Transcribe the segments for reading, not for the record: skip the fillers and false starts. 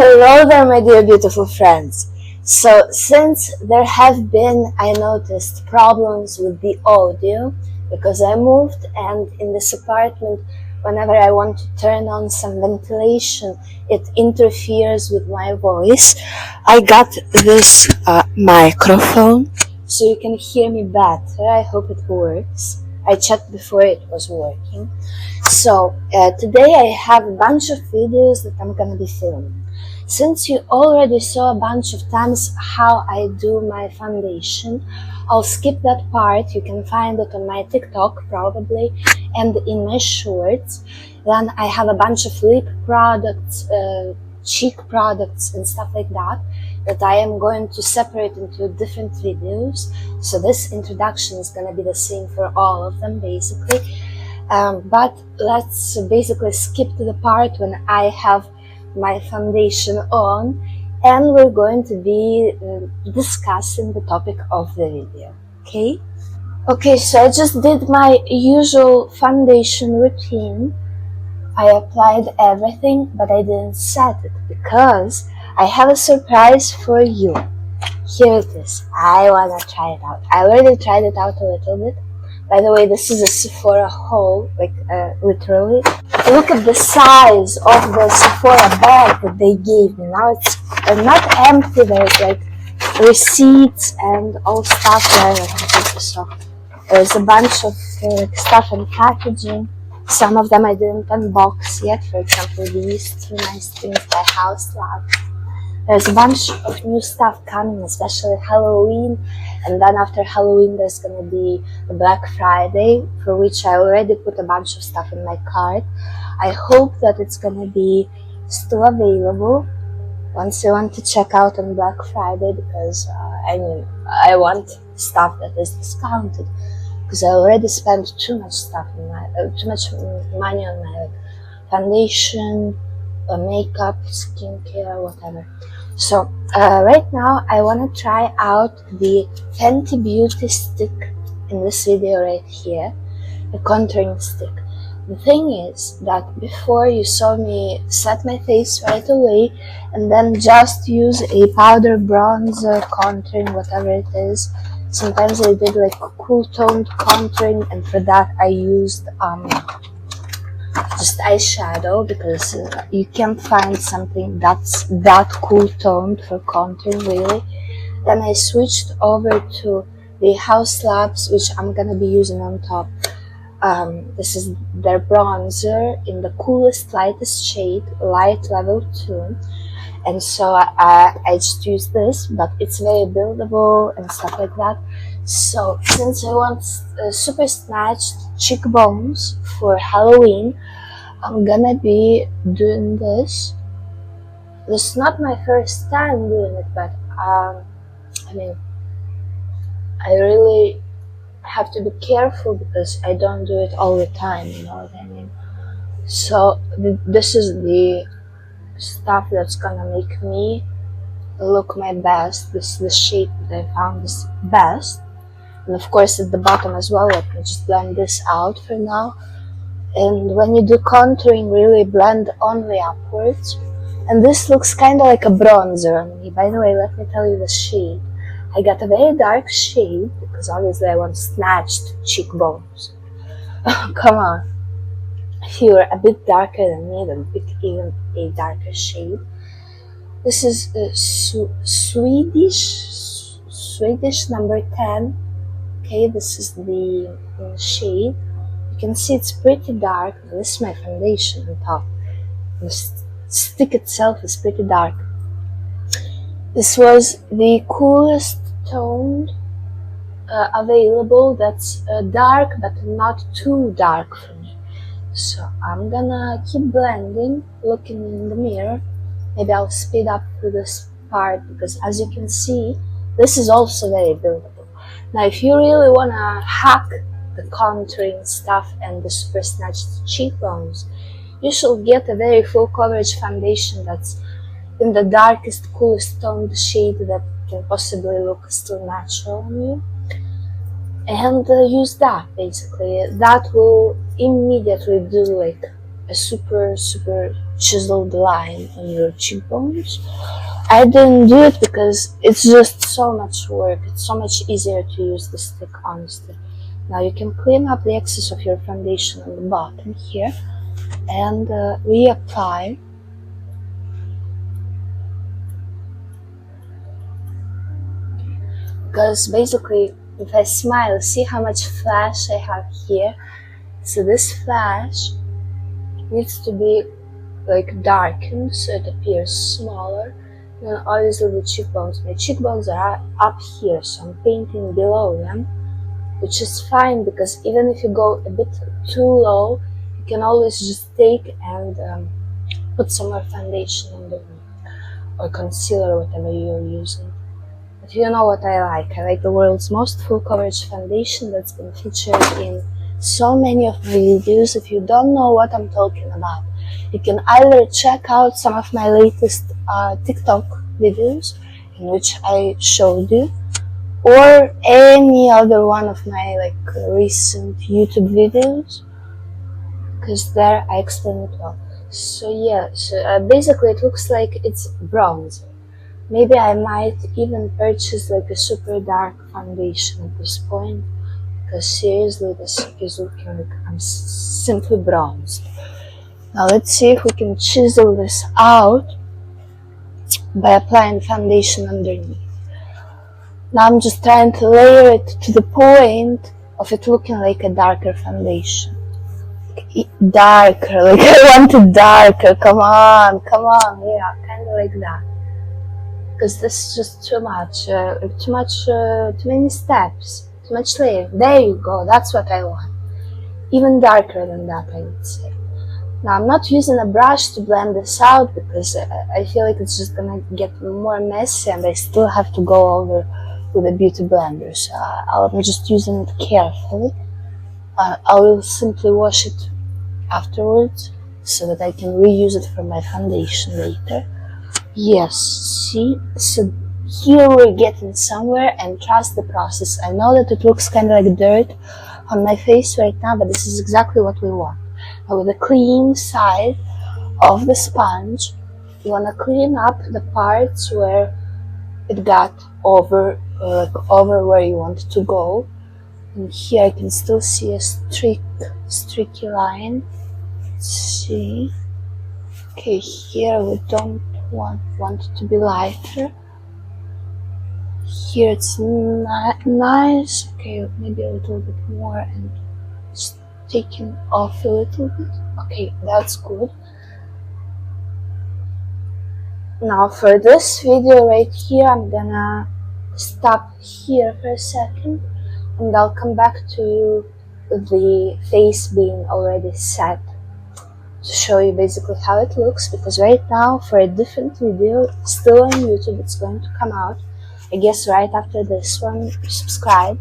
Hello there, my dear beautiful friends. So, since there have been, I noticed, problems with the audio because I moved, and in this apartment, whenever I want to turn on some ventilation, it interferes with my voice. I got this microphone so you can hear me better. I hope it works. I checked before it was working. So, today I have a bunch of videos that I'm gonna be filming. Since you already saw a bunch of times how I do my foundation, I'll skip that part. You can find it on my TikTok probably and in my shorts. Then I have a bunch of lip products, cheek products and stuff like that I am going to separate into different videos. So this introduction is going to be the same for all of them basically. But let's basically skip to the part when I have my foundation on, and we're going to be discussing the topic of the video. Okay, so I just did my usual foundation routine. I applied everything, but I didn't set it because I have a surprise for you. Here it is. I wanna try it out. I already tried it out a little bit. By the way, this is a Sephora haul, like literally. Look at the size of the Sephora bag that they gave me. Now it's not empty, there's like receipts and all stuff there. So there's a bunch of stuff and packaging. Some of them I didn't unbox yet. For example, these two nice things by House Lab. There's a bunch of new stuff coming, especially Halloween, and then after Halloween there's gonna be the Black Friday, for which I already put a bunch of stuff in my cart. I hope that it's gonna be still available once you want to check out on Black Friday, because I want stuff that is discounted, because I already spent too much money on my foundation, makeup, skincare, whatever. So right now I want to try out the Fenty Beauty stick in this video right here, the contouring stick. The thing is that before you saw me set my face right away and then just use a powder, bronzer, contouring, whatever it is. Sometimes I did like cool toned contouring, and for that I used just eyeshadow, because you can't find something that's that cool toned for contouring really. Then I switched over to the House Labs, which I'm gonna be using on top. This is their bronzer in the coolest, lightest shade, light level 2. And so I just use this, but it's very buildable and stuff like that. So since I want super snatched cheekbones for Halloween, I'm gonna be doing this. This is not my first time doing it, but I really have to be careful because I don't do it all the time, you know what I mean? So this is the stuff that's gonna make me look my best. This is the shape that I found is best. And of course at the bottom as well, let me just blend this out for now. And when you do contouring, really blend only upwards. And this looks kind of like a bronzer on me. By the way, let me tell you the shade. I got a very dark shade because obviously I want snatched cheekbones. Come on. If you're a bit darker than me, then pick even a darker shade. This is Swedish number 10. Okay, this is the shade. You can see it's pretty dark. This is my foundation on top. The stick itself is pretty dark. This was the coolest toned available. That's dark but not too dark for me. So I'm gonna keep blending, looking in the mirror. Maybe I'll speed up through this part because, as you can see, this is also very buildable. Now if you really wanna hack the contouring stuff and the super snatched cheekbones, you should get a very full coverage foundation that's in the darkest, coolest toned shade that can possibly look still natural on you, and use that. Basically that will immediately do like a super chiseled line on your cheekbones. I didn't do it because it's just so much work. It's so much easier to use the stick, honestly. Now you can clean up the excess of your foundation on the bottom here and reapply. Because basically, if I smile, see how much flash I have here. So this flash needs to be like darkened so it appears smaller. And then obviously the cheekbones. My cheekbones are up here, so I'm painting below them, which is fine because even if you go a bit too low, you can always just take and put some more foundation underneath or concealer, whatever you're using. But you know what I like. I like the world's most full coverage foundation that's been featured in so many of my videos. If you don't know what I'm talking about, you can either check out some of my latest TikTok videos in which I showed you, or any other one of my recent YouTube videos, because there I explain it well. So yeah, basically it looks like it's bronze. Maybe I might even purchase like a super dark foundation at this point, because seriously this is looking like I'm simply bronzed. Now let's see if we can chisel this out by applying foundation underneath. Now I'm just trying to layer it to the point of it looking like a darker foundation. Darker, like I want it darker, come on, yeah, kinda like that. Because this is just too much, too many steps, too much layer. There you go, that's what I want. Even darker than that, I would say. Now I'm not using a brush to blend this out because I feel like it's just gonna get more messy and I still have to go over with a beauty blender. So I'm just using it carefully. I will simply wash it afterwards so that I can reuse it for my foundation later. Yes, see? So here we're getting somewhere, and trust the process. I know that it looks kind of like dirt on my face right now, but this is exactly what we want. Now with the clean side of the sponge, you want to clean up the parts where it got over where you want to go. And here I can still see a streaky line. Let's see. Okay, here we don't want it to be lighter. Here it's nice. Okay, maybe a little bit more and just taking off a little bit. Okay, that's good. Now for this video right here, I'm gonna stop here for a second and I'll come back to you with the face being already set to show you basically how it looks, because right now for a different video still on YouTube, it's going to come out I guess right after this one. Subscribe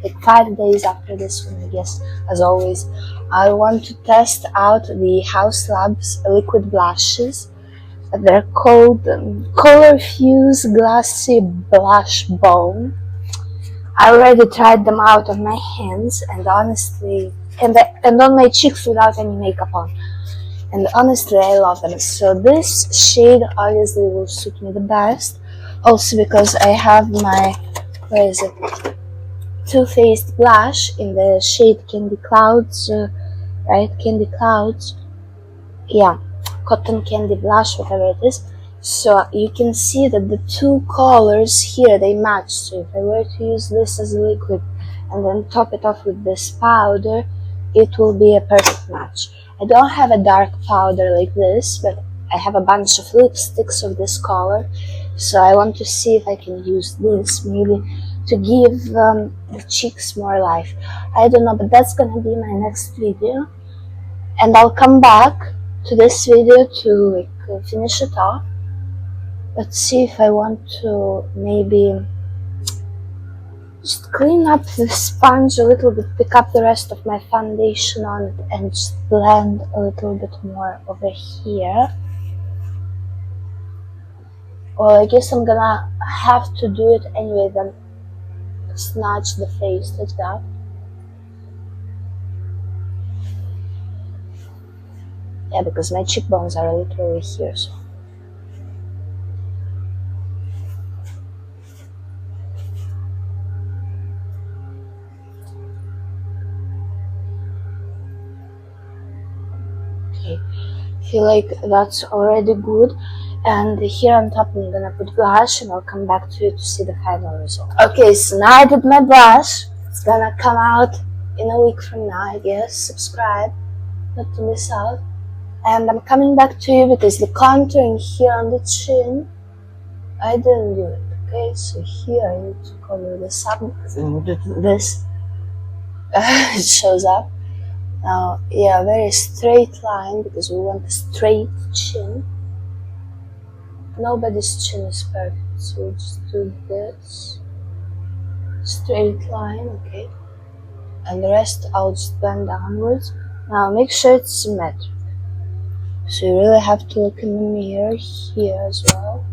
like 5 days after this one, I guess. As always, I want to test out the House Labs liquid blushes. They're called Color Fuse Glassy Blush Balm. I already tried them out on my hands and honestly, and on my cheeks without any makeup on. And honestly, I love them. So this shade obviously will suit me the best. Also because I have my, where is it? Too Faced blush in the shade Candy Clouds, right? Candy Clouds. Yeah, Cotton Candy Blush, whatever it is. So you can see that the two colors here, they match. So if I were to use this as a liquid and then top it off with this powder, it will be a perfect match. I don't have a dark powder like this, but I have a bunch of lipsticks of this color. So I want to see if I can use this maybe to give the cheeks more life. I don't know, but that's gonna be my next video. And I'll come back to this video to finish it off. Let's see if I want to maybe just clean up the sponge a little bit, pick up the rest of my foundation on it and just blend a little bit more over here. Well, I guess I'm gonna have to do it anyway, then snatch the face like that. Yeah, because my cheekbones are literally here, so. Okay, feel like that's already good. And here on top I'm gonna put blush, and I'll come back to you to see the final result. Okay, so now I did my blush. It's gonna come out in a week from now, I guess. Subscribe, not to miss out. And I'm coming back to you because the contouring here on the chin, I didn't do it. Okay, so here I need to color this up because when you do this, it shows up. Now, yeah, very straight line because we want a straight chin. Nobody's chin is perfect, so we just do this straight line, okay? And the rest I'll just blend downwards. Now make sure it's symmetric. So you really have to look in the mirror here as well.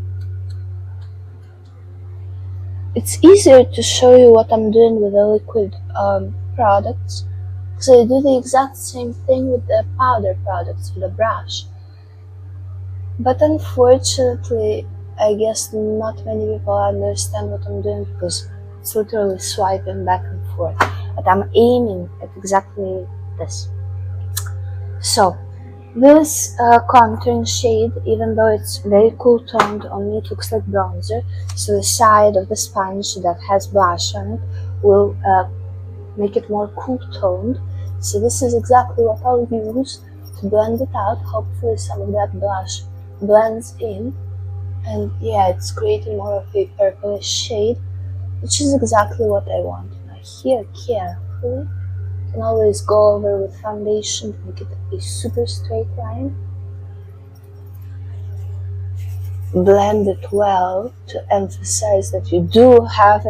It's easier to show you what I'm doing with the liquid products, because I do the exact same thing with the powder products with the brush. But unfortunately, I guess not many people understand what I'm doing because it's literally swiping back and forth. But I'm aiming at exactly this. So, this contouring shade, even though it's very cool toned, on me it looks like bronzer. So the side of the sponge that has blush on it will make it more cool toned. So this is exactly what I'll use to blend it out. Hopefully some of that blush blends in, and yeah, it's creating more of a purplish shade, which is exactly what I want. Now here, carefully, you can always go over with foundation to make it a super straight line. Blend it well to emphasize that you do have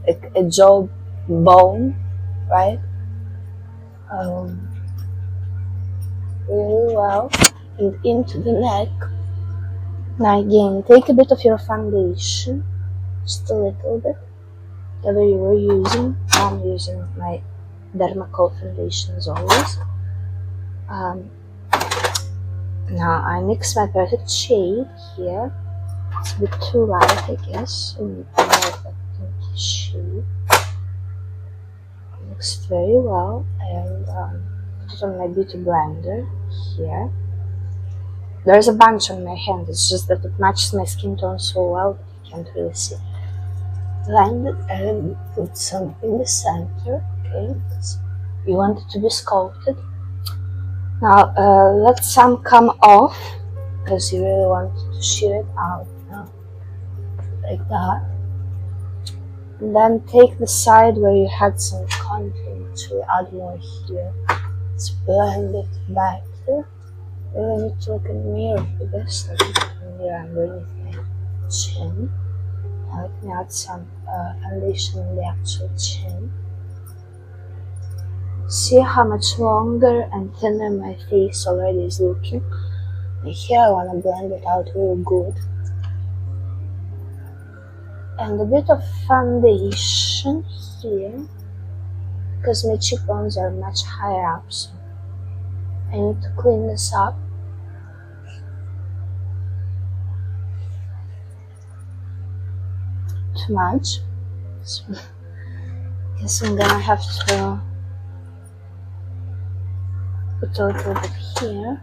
a jaw bone, right? Really well, and into the neck. Now again, take a bit of your foundation, just a little bit, whatever you were using. I'm using my Dermaco foundation as always. Now I mix my perfect shade here. It's a bit too light, I guess, so more of that pinky shade. Mixed very well, and put it on my beauty blender here. There's a bunch on my hand, it's just that it matches my skin tone so well that you can't really see. Blend it and put some in the center, okay, because you want it to be sculpted. Now let some come off, because you really want to shear it out now, like that. And then take the side where you had some contour, actually add more here. Let's blend it back here. Really need to look in the mirror for this. Like look in the mirror underneath my chin. Now let me add some foundation on the actual chin. See how much longer and thinner my face already is looking. And here I want to blend it out real good. And a bit of foundation here, because my cheekbones are much higher up, so I need to clean this up. Too much. So I guess I'm gonna have to put a little bit here.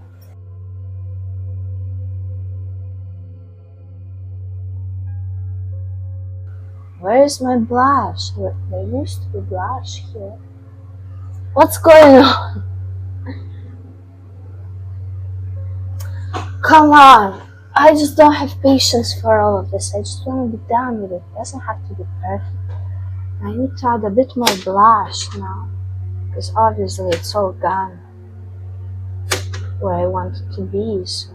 Where is my blush? There used to be blush here. What's going on? Come on! I just don't have patience for all of this. I just want to be done with it. It doesn't have to be perfect. I need to add a bit more blush now, because obviously it's all gone where I want it to be. So.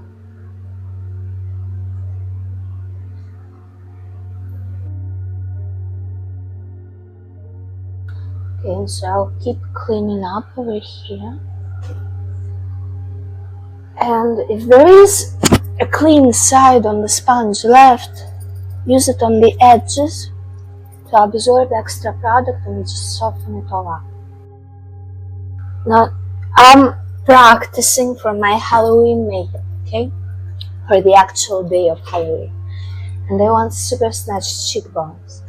Okay, so I'll keep cleaning up over here. And if there is a clean side on the sponge left, use it on the edges to absorb extra product and just soften it all up. Now, I'm practicing for my Halloween makeup, okay? For the actual day of Halloween. And I want super snatched cheekbones.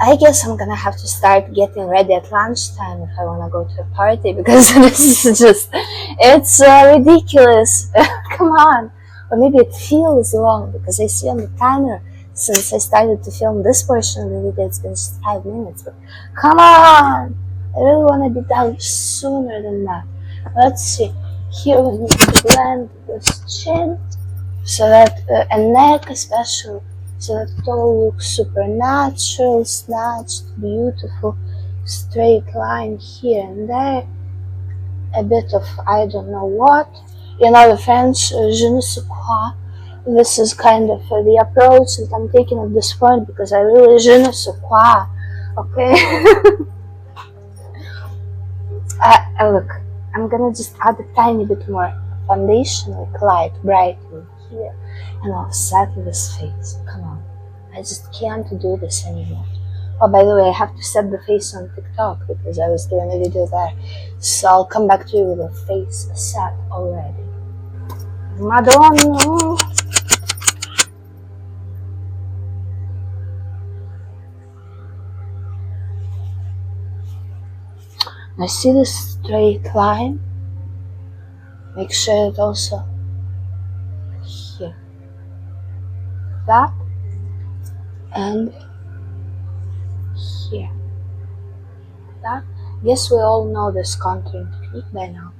I guess I'm gonna have to start getting ready at lunchtime if I wanna go to a party, because this is just, it's ridiculous. Come on. Or maybe it feels long, because I see on the timer, since I started to film this portion of the video, it's been just 5 minutes. But come on! I really wanna be done sooner than that. Let's see. Here we need to blend this chin, so that, and neck especially, so that it all looks super natural, snatched, beautiful, straight line here and there, a bit of I don't know what, you know, the French je ne sais quoi. This is kind of the approach that I'm taking at this point, because I really je ne sais quoi, okay? Look, I'm gonna just add a tiny bit more foundation, like light, bright here, and I'll set this face. Come on, I just can't do this anymore. Oh, by the way, I have to set the face on TikTok, because I was doing a video there, so I'll come back to you with a face set already. Madonna! Now see this straight line? Make sure it also here. That and here. That. Guess we all know this contouring technique by now.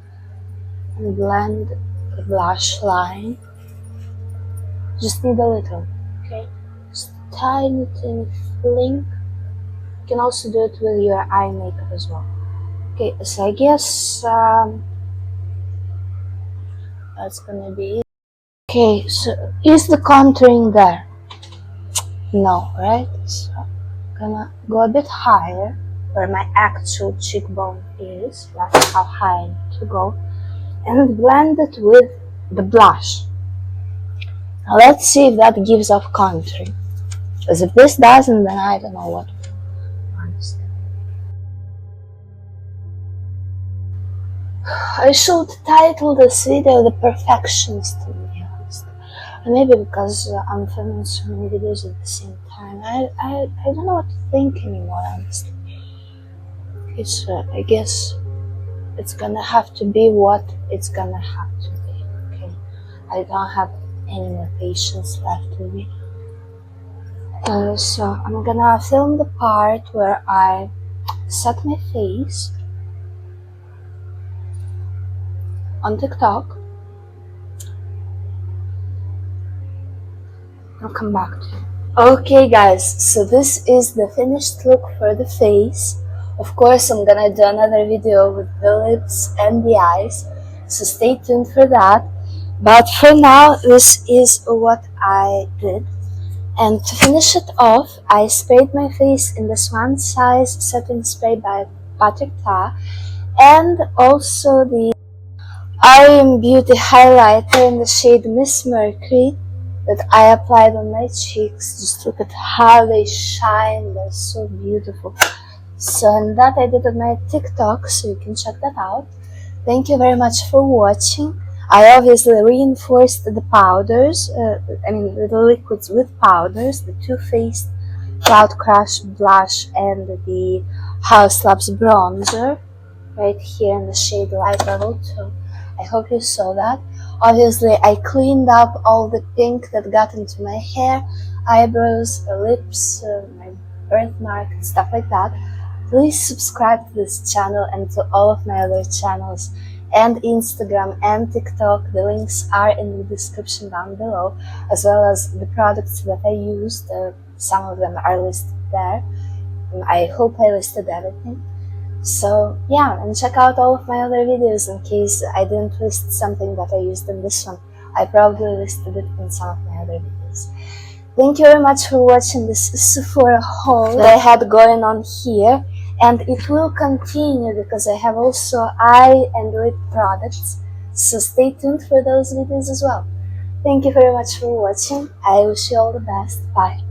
And blend the blush line. Just need a little, okay? Just a tiny fling. You can also do it with your eye makeup as well. Okay, so I guess that's gonna be it. Okay, so is the contouring there? No, right? So I'm gonna go a bit higher where my actual cheekbone is. That's how high I need to go. And blend it with the blush. Now let's see if that gives off contouring. Because if this doesn't, then I don't know what will, honestly. I should title this video The Perfectionist, to be honest. And maybe because I'm filming so many videos at the same time. I don't know what to think anymore, honestly. It's, I guess it's gonna have to be what it's gonna have to be, okay? I don't have any more patience left with me. So I'm gonna film the part where I set my face on TikTok. I'll come back to you. Okay guys, so this is the finished look for the face. Of course, I'm gonna do another video with the lips and the eyes, so stay tuned for that. But for now, this is what I did. And to finish it off, I sprayed my face in the Swan Size setting spray by Patrick Ta, and also the Arium Beauty highlighter in the shade Miss Mercury that I applied on my cheeks. Just look at how they shine, they're so beautiful. So, and that I did on my TikTok, so you can check that out. Thank you very much for watching. I obviously reinforced the powders, the liquids with powders, the Too Faced Cloud Crush blush and the House Labs bronzer right here in the shade Light Level 2. I hope you saw that. Obviously, I cleaned up all the pink that got into my hair, eyebrows, lips, my birthmark and stuff like that. Please subscribe to this channel and to all of my other channels and Instagram and TikTok. The links are in the description down below, as well as the products that I used. Some of them are listed there. I hope I listed everything. So yeah, and check out all of my other videos in case I didn't list something that I used in this one. I probably listed it in some of my other videos. Thank you very much for watching this Sephora haul that I had going on here. And it will continue because I have also eye and lip products. So stay tuned for those videos as well. Thank you very much for watching. I wish you all the best. Bye.